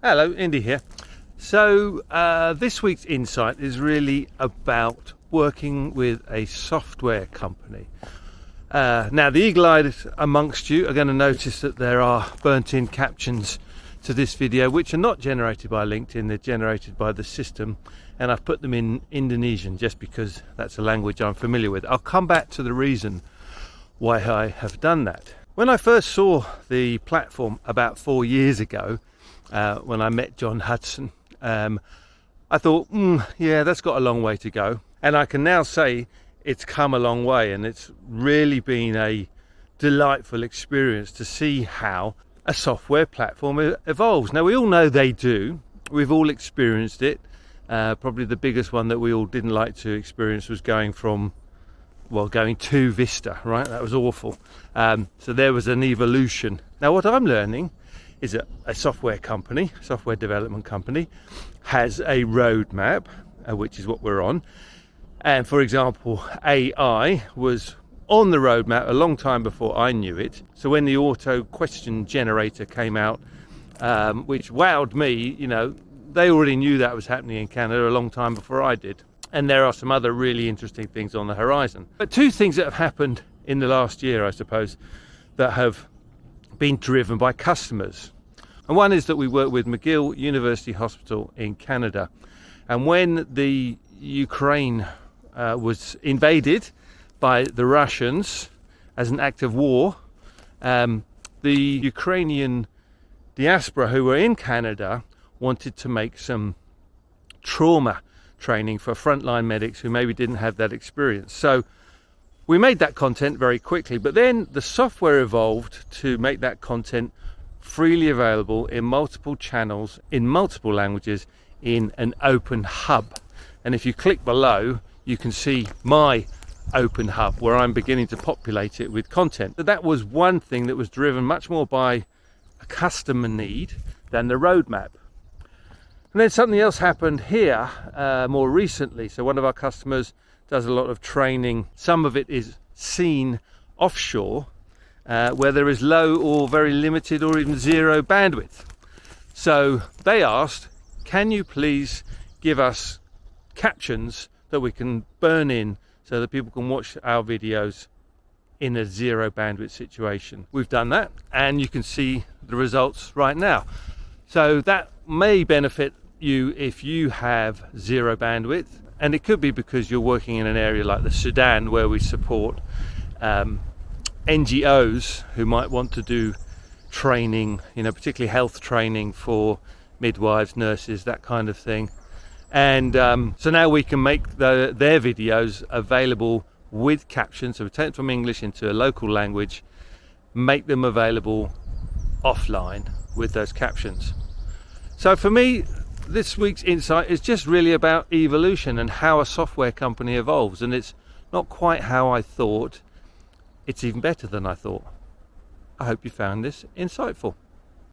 Hello, Indy here. So this week's insight is really about working with a software company. Now the eagle-eyed amongst you are going to notice that there are burnt-in captions to this video which are not generated by LinkedIn, they're generated by the system, and I've put them in Indonesian just because that's a language I'm familiar with. I'll come back to the reason why I have done that. When I first saw the platform about 4 years ago, when I met John Hudson, I thought, yeah, that's got a long way to go. And I can now say it's come a long way, and it's really been a delightful experience to see how a software platform evolves. Now, we all know they do. We've all experienced it. Probably the biggest one that we all didn't like to experience was going to Vista, right? That was awful. So there was an evolution. Now, what I'm learning is that a software development company, has a roadmap, which is what we're on. And for example, AI was on the roadmap a long time before I knew it. So when the auto question generator came out, which wowed me, you know, they already knew that was happening in Canada a long time before I did. And there are some other really interesting things on the horizon. But two things that have happened in the last year, I suppose, that have been driven by customers. And one is that we work with McGill University Hospital in Canada. And when the Ukraine was invaded by the Russians as an act of war, the Ukrainian diaspora who were in Canada wanted to make some trauma training for frontline medics who maybe didn't have that experience. So we made that content very quickly, but then the software evolved to make that content freely available in multiple channels, in multiple languages, in an open hub. And if you click below, you can see my open hub where I'm beginning to populate it with content. But that was one thing that was driven much more by a customer need than the roadmap. And then something else happened here more recently. So one of our customers does a lot of training. Some of it is seen offshore, where there is low or very limited or even zero bandwidth. So they asked, can you please give us captions that we can burn in so that people can watch our videos in a zero bandwidth situation? We've done that, and you can see the results right now. So that may benefit you if you have zero bandwidth, and it could be because you're working in an area like the Sudan where we support NGOs who might want to do training, you know, particularly health training for midwives, nurses, that kind of thing. And so now we can make their videos available with captions. So we take them from English into a local language, make them available offline with those captions. So for me, this week's insight is just really about evolution and how a software company evolves. And it's not quite how I thought. It's even better than I thought. I hope you found this insightful.